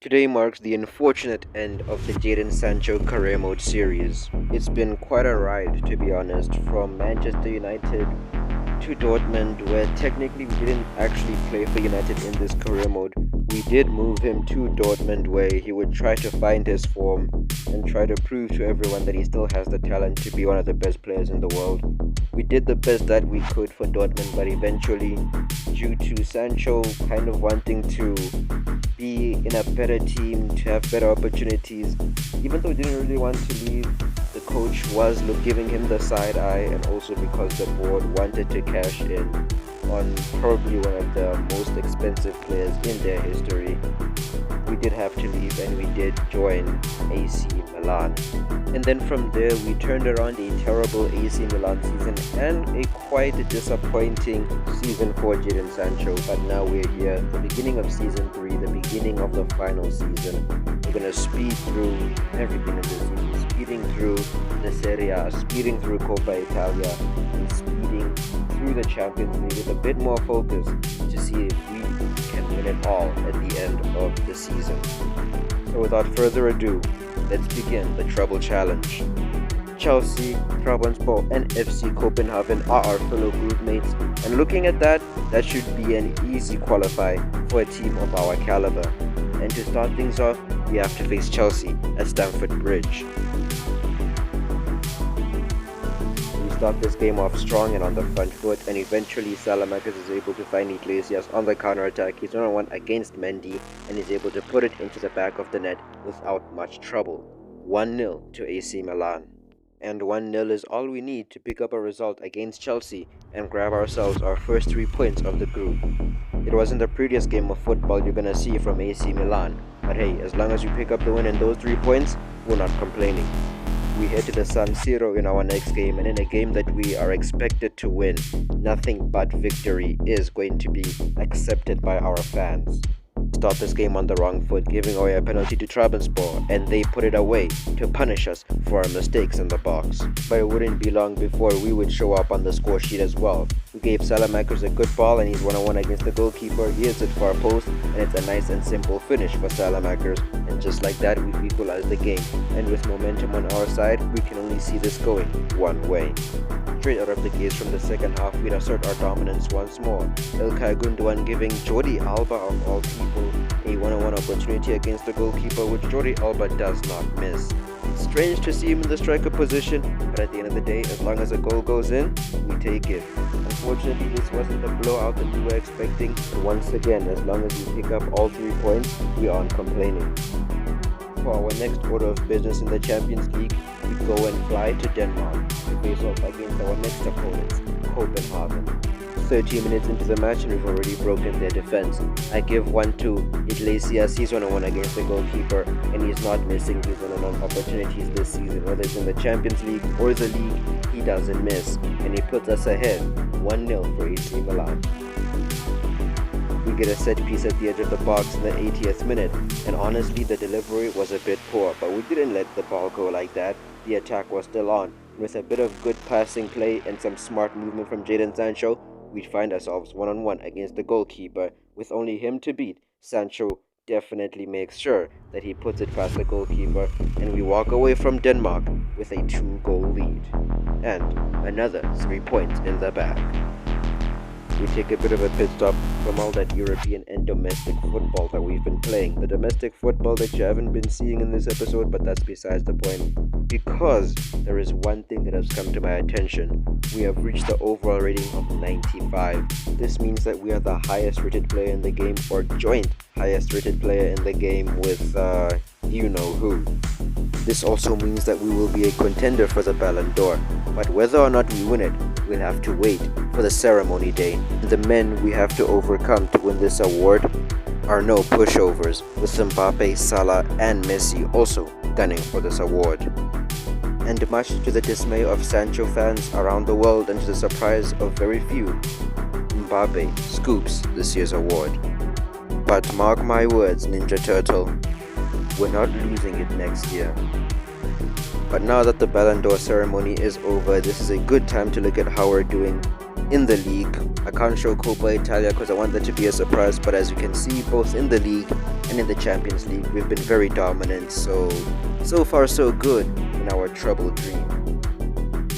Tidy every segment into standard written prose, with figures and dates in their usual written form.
Today marks the unfortunate end of the Jadon Sancho career mode series. It's been quite a ride, to be honest, from Manchester United to Dortmund, where technically we didn't actually play for United in this career mode. We did move him to Dortmund, where he would try to find his form and try to prove to everyone that he still has the talent to be one of the best players in the world. We did the best that we could for Dortmund, but eventually, due to Sancho kind of wanting to be in a better team, to have better opportunities, even though he didn't really want to leave, the coach was giving him the side eye, and also because the board wanted to cash in on probably one of the most expensive players in their history. We did have to leave, and we did join AC Milan. And then from there, we turned around a terrible AC Milan season and a quite disappointing season for Jadon Sancho. But now we're here, the beginning of season 3, the beginning of the final season. We're going to speed through everything in this season, speeding through the Serie A, speeding through Coppa Italia, and speeding through the Champions League with a bit more focus to see if we can win it all at the end of the season. So without further ado, let's begin the Treble Challenge. Chelsea, Trabzonspor and FC Copenhagen are our fellow group mates, and looking at that should be an easy qualify for a team of our caliber. And to start things off, we have to face Chelsea at Stamford Bridge. Start this game off strong and on the front foot, and eventually Salamakers is able to find Iglesias on the counter-attack. He's 1-on-1 against Mendy and is able to put it into the back of the net without much trouble. 1-0 to AC Milan. And 1-0 is all we need to pick up a result against Chelsea and grab ourselves our first 3 points of the group. It wasn't the prettiest game of football you're gonna see from AC Milan, but hey, as long as we pick up the win and those 3 points, we're not complaining. We head to the San Siro in our next game, and in a game that we are expected to win, nothing but victory is going to be accepted by our fans. Start this game on the wrong foot, giving away a penalty to Trabzonspor, and they put it away to punish us for our mistakes in the box. But it wouldn't be long before we would show up on the score sheet as well. We gave Salamakers a good ball, and he's 1-on-1 against the goalkeeper. He hits it far post, and it's a nice and simple finish for Salamakers. And just like that, we've equalized the game. And with momentum on our side, we can only see this going one way. Straight out of the gates from the second half, we'd assert our dominance once more. Ilkay Gundogan giving Jordi Alba of all people a 1-on-1 opportunity against the goalkeeper, which Jordi Alba does not miss. It's strange to see him in the striker position, but at the end of the day, as long as a goal goes in, we take it. Unfortunately, this wasn't the blowout that we were expecting, but once again, as long as we pick up all 3 points, we aren't complaining. For our next order of business in the Champions League, we go and fly to Denmark to face off against our next opponents, Copenhagen. 30 minutes into the match and we've already broken their defense. I give one to Iglesias. He's 1-on-1 against the goalkeeper, and he's not missing his 1-on-1 opportunities this season. Whether it's in the Champions League or the league, he doesn't miss, and he puts us ahead 1-0 for AC Milan. We get a set piece at the edge of the box in the 80th minute, and honestly the delivery was a bit poor, but we didn't let the ball go like that. The attack was still on. With a bit of good passing play and some smart movement from Jadon Sancho, we'd find ourselves 1-on-1 against the goalkeeper. With only him to beat, Sancho definitely makes sure that he puts it past the goalkeeper, and we walk away from Denmark with a 2-goal lead. And another 3 points in the bag. We take a bit of a pit stop from all that European and domestic football that we've been playing. The domestic football that you haven't been seeing in this episode, but that's besides the point. Because there is one thing that has come to my attention. We have reached the overall rating of 95. This means that we are the highest rated player in the game, or joint highest rated player in the game with you know who. This also means that we will be a contender for the Ballon d'Or, but whether or not we win it, we'll have to wait for the ceremony day. The men we have to overcome to win this award are no pushovers, with Mbappe, Salah and Messi also gunning for this award. And much to the dismay of Sancho fans around the world and to the surprise of very few, Mbappe scoops this year's award. But mark my words, Ninja Turtle, we're not losing it next year. But now that the Ballon d'Or ceremony is over, this is a good time to look at how we're doing in the league, I can't show Coppa Italia because I want that to be a surprise, but as you can see, both in the league and in the Champions League, we've been very dominant, so far so good in our treble dream.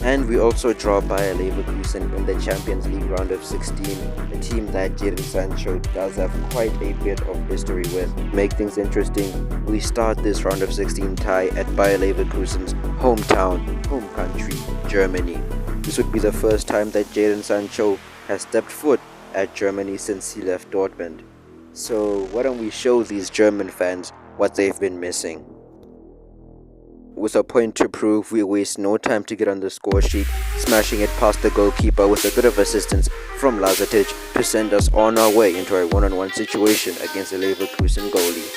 And we also draw Bayer Leverkusen in the Champions League round of 16, a team that Jadon Sancho does have quite a bit of history with. To make things interesting, we start this round of 16 tie at Bayer Leverkusen's home country, Germany. This would be the first time that Jadon Sancho has stepped foot at Germany since he left Dortmund. So why don't we show these German fans what they've been missing? With a point to prove, we waste no time to get on the score sheet, smashing it past the goalkeeper with a bit of assistance from Lazatic to send us on our way into a one-on-one situation against the Leverkusen goalie.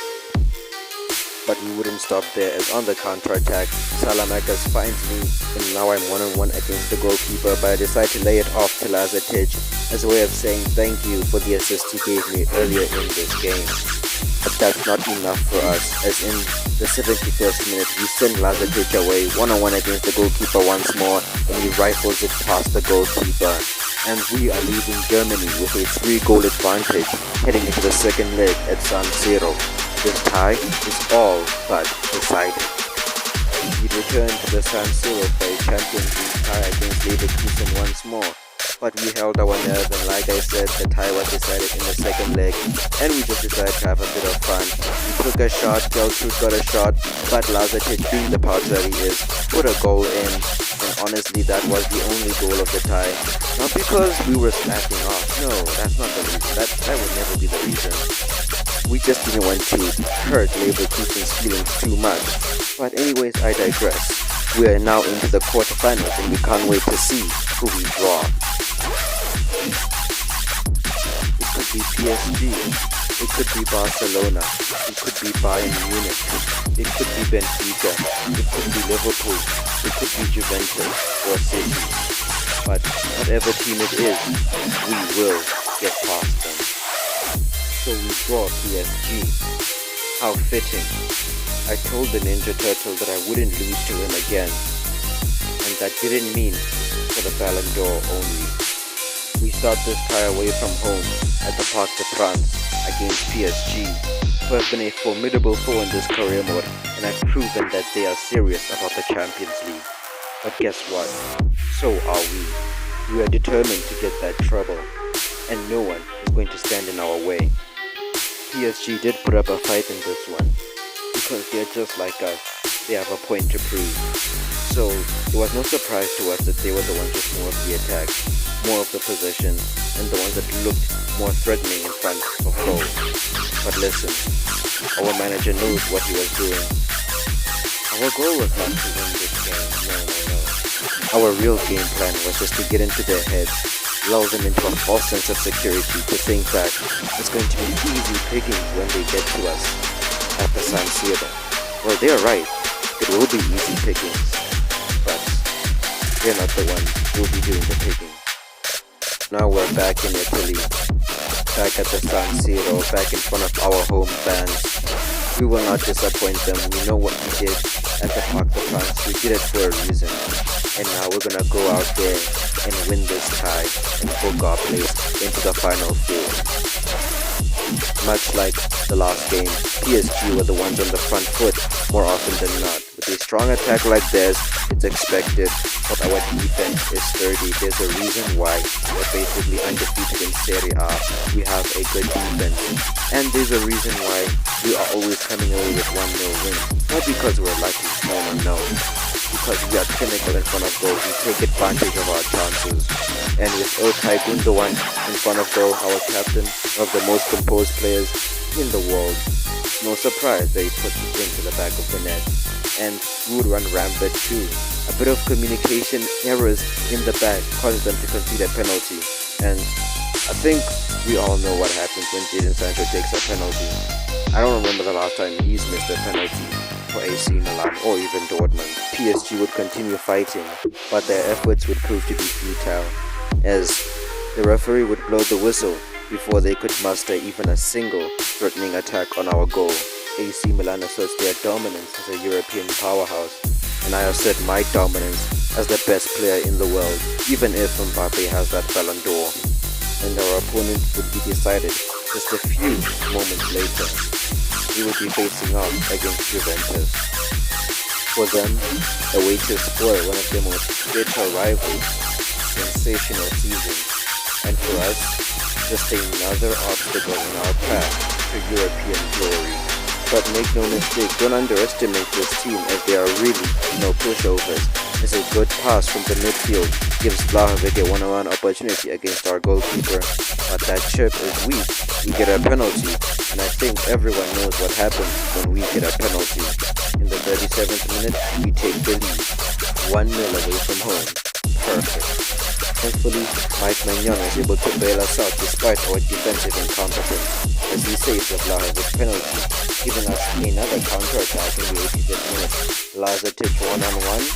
But we wouldn't stop there, as on the counter-attack, Salamakas finds me, and now I'm one-on-one against the goalkeeper, but I decide to lay it off to Lazatic as a way of saying thank you for the assist he gave me earlier in this game. But that's not enough for us, as in the 71st minute we send Lazatic away one-on-one against the goalkeeper once more, and he rifles it past the goalkeeper. And we are leaving Germany with a 3-goal advantage heading into the second leg at San Siro. This tie is all but decided. We return to the San Siro for a Champions League tie against Leverkusen once more. But we held our nerve, and like I said, the tie was decided in the second leg, and we just decided to have a bit of fun. We took a shot, Geltrud got a shot, but Lazatic, being the power that he is, put a goal in, and honestly that was the only goal of the tie. Not because we were slacking off, no, that's not the reason, that would never be the reason. We just didn't want to hurt Leverkusen's feelings too much. But anyways, I digress. We are now into the quarterfinals, and we can't wait to see who we draw. It could be PSG, it could be Barcelona, it could be Bayern Munich, it could be Benfica, it could be Liverpool, it could be Juventus or City. But whatever team it is, we will get past them. So we draw PSG. How fitting. I told the Ninja Turtle that I wouldn't lose to him again, and that didn't mean for the Ballon d'Or only. We start this tie away from home at the Parc des Princes against PSG, who have been a formidable foe in this career mode and have proven that they are serious about the Champions League. But guess what? So are we. We are determined to get that treble, and no one is going to stand in our way. PSG did put up a fight in this one, because they are just like us, they have a point to prove. So it was no surprise to us that they were the ones with more of the attack, more of the possession, and the ones that looked more threatening in front of goal. But listen, our manager knows what he was doing. Our goal was not to win this game, no. Our real game plan was just to get into their heads, lull them into a false sense of security to think that it's going to be easy pickings when they get to us at the San Siro. Well, they're right, it will be easy pickings, but they're not the ones who will be doing the picking. Now we're back in Italy, back at the San Siro, back in front of our home fans. We will not disappoint them. We know what we did at the Parc des Princes. We did it for a reason. And now we're gonna go out there and win this tie and book our place into the final four. Much like the last game, PSG were the ones on the front foot more often than not. With a strong attack like theirs, it's expected, but our defense is sturdy. There's a reason why we're basically undefeated in Serie A. We have a good defense, and there's a reason why we are always coming away with 1-0 wins. Not because we're lucky, no. Because we are clinical in front of goal, we take advantage of our chances. And with Ilkay Gundogan in front of goal, our captain, one of the most composed players in the world, no surprise that he puts it into the back of the net. And we would run rampant too. A bit of communication errors in the back causes them to concede a penalty. And I think we all know what happens when Jadon Sancho takes a penalty. I don't remember the last time he's missed a penalty for AC Milan or even Dortmund. PSG would continue fighting, but their efforts would prove to be futile, as the referee would blow the whistle before they could muster even a single threatening attack on our goal. AC Milan asserts their dominance as a European powerhouse, and I assert my dominance as the best player in the world, even if Mbappe has that Ballon d'Or. and our opponent would be decided just a few moments later. We would be facing off against Juventus. For them, a way to spoil one of their most bitter rivals, sensational season, and for us, just another obstacle in our path to European glory. But make no mistake, don't underestimate this team as they are really no pushovers. As a good pass from the midfield gives Vlahovic a one-on-one opportunity against our goalkeeper, but that chip is weak. We get a penalty, and I think everyone knows what happens when we get a penalty. In the 37th minute, we take the lead, 1-0 away from home. Perfect. Thankfully, Mike Maignan was able to bail us out despite our defensive incompetence, as he saves the Vlahovic penalty, giving us another counter-attack in the 85th minute. Lazatic one-on-one.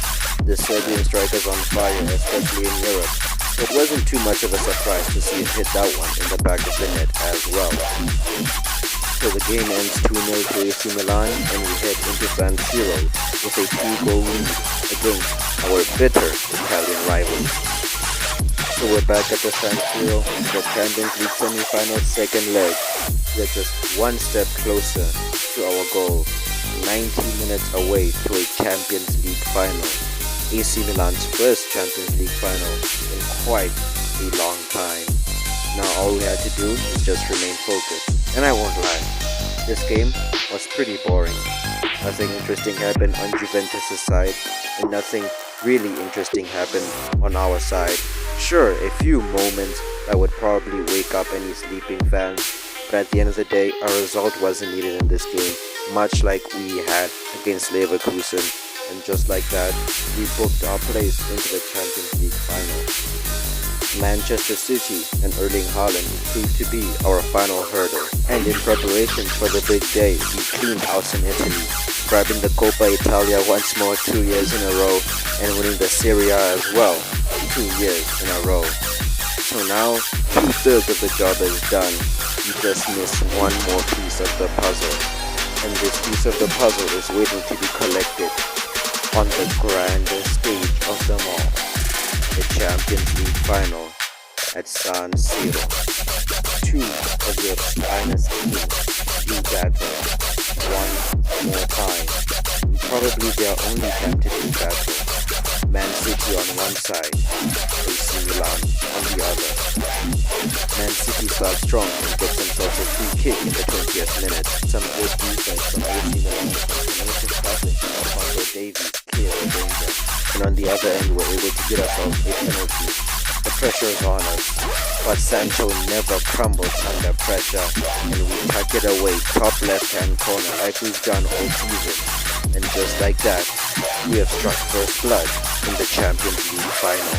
The Serbian striker's on fire, especially in Europe. It wasn't too much of a surprise to see him hit that one in the back of the net as well. So the game ends 2-0 to AC Milan, and we head into San Siro with a 2-goal lead against our bitter Italian rivals. So we're back at the San Siro, the Champions League semi-final second leg. We're just one step closer to our goal, 90 minutes away to a Champions League final. AC Milan's first Champions League final in quite a long time. Now all we had to do is just remain focused. And I won't lie, this game was pretty boring. Nothing interesting happened on Juventus' side, and nothing really interesting happened on our side. Sure, a few moments that would probably wake up any sleeping fans, but at the end of the day, a result wasn't needed in this game, much like we had against Leverkusen. And just like that, we booked our place into the Champions League final. Manchester City and Erling Haaland proved to be our final hurdle. And in preparation for the big day, we cleaned house in Italy, grabbing the Coppa Italia once more 2 years in a row, and winning the Serie A as well 2 years in a row. So now, 2/3 of the job is done. We just miss one more piece of the puzzle. And this piece of the puzzle is waiting to be collected on the grandest stage of them all, the Champions League final at San Siro. Two of your finest teams do battle one more time. Probably their only time to do battle. Man City on one side, AC Milan on the other. Man City starts strong and gets themselves a free kick in the 20th minute. Some good defense from AC Milan and passing from Alfonso Davies clear the danger. And on the other end, we're able to get ourselves a penalty. The pressure is on us, but Sancho never crumbles under pressure, and we tuck it away top left-hand corner like we've done all season. And just like that, we have struck first blood in the Champions League final.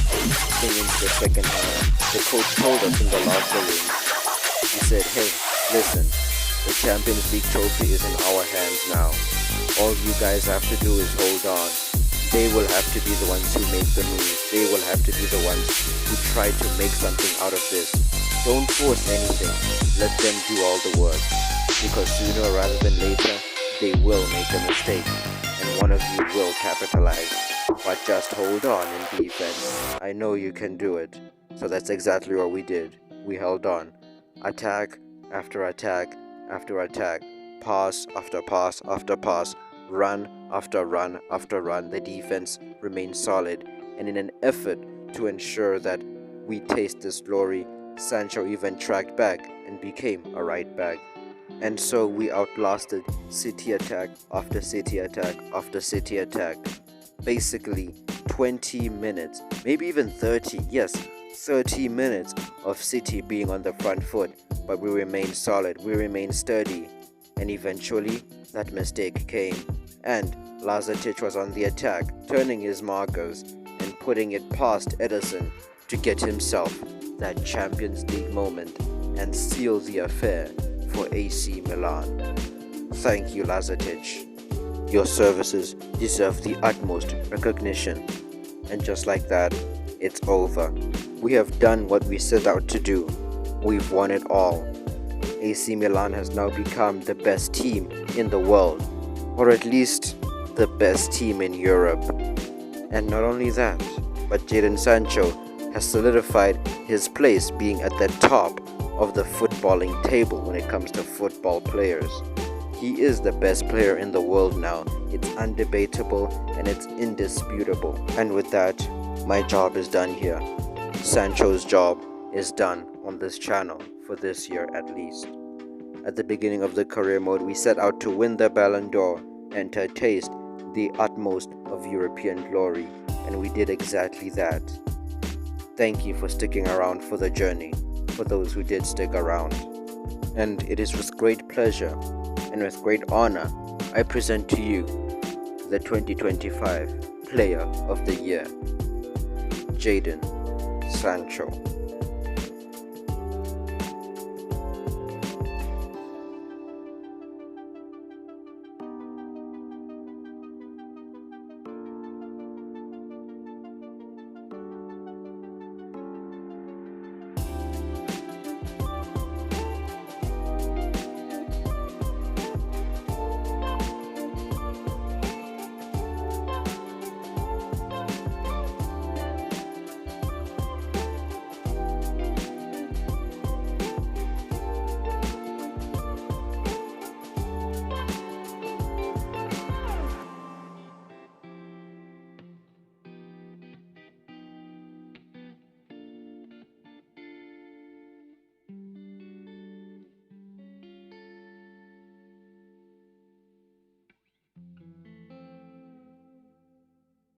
Getting into the second half, the coach told us in the locker room, he said, hey, listen, the Champions League trophy is in our hands now. All you guys have to do is hold on. They will have to be the ones who make the move. They will have to be the ones who try to make something out of this. Don't force anything. Let them do all the work. Because sooner rather than later, they will make a mistake. And one of you will capitalize. But just hold on in defense. I know you can do it. So that's exactly what we did. We held on. Attack after attack after attack. Pass after pass after pass. Run after run after run. The defense remained solid, and in an effort to ensure that we taste this glory, Sancho even tracked back and became a right back. And so we outlasted City attack after City attack after City attack. Basically 20 minutes, maybe even 30, yes, 30 minutes of City being on the front foot, but we remained solid, we remained sturdy. And eventually, that mistake came, and Lazatic was on the attack, turning his markers and putting it past Ederson to get himself that Champions League moment and seal the affair for AC Milan. Thank you, Lazatic. Your services deserve the utmost recognition. And just like that, it's over. We have done what we set out to do. We've won it all. AC Milan has now become the best team in the world, or at least the best team in Europe. And not only that, but Jadon Sancho has solidified his place being at the top of the footballing table when it comes to football players. He is the best player in the world now. It's undebatable and it's indisputable. And with that, my job is done here. Sancho's job is done on this channel for this year at least. At the beginning of the career mode, we set out to win the Ballon d'Or and to taste the utmost of European glory, and we did exactly that. Thank you for sticking around for the journey, for those who did stick around. And it is with great pleasure and with great honor I present to you the 2025 Player of the Year, Jadon Sancho.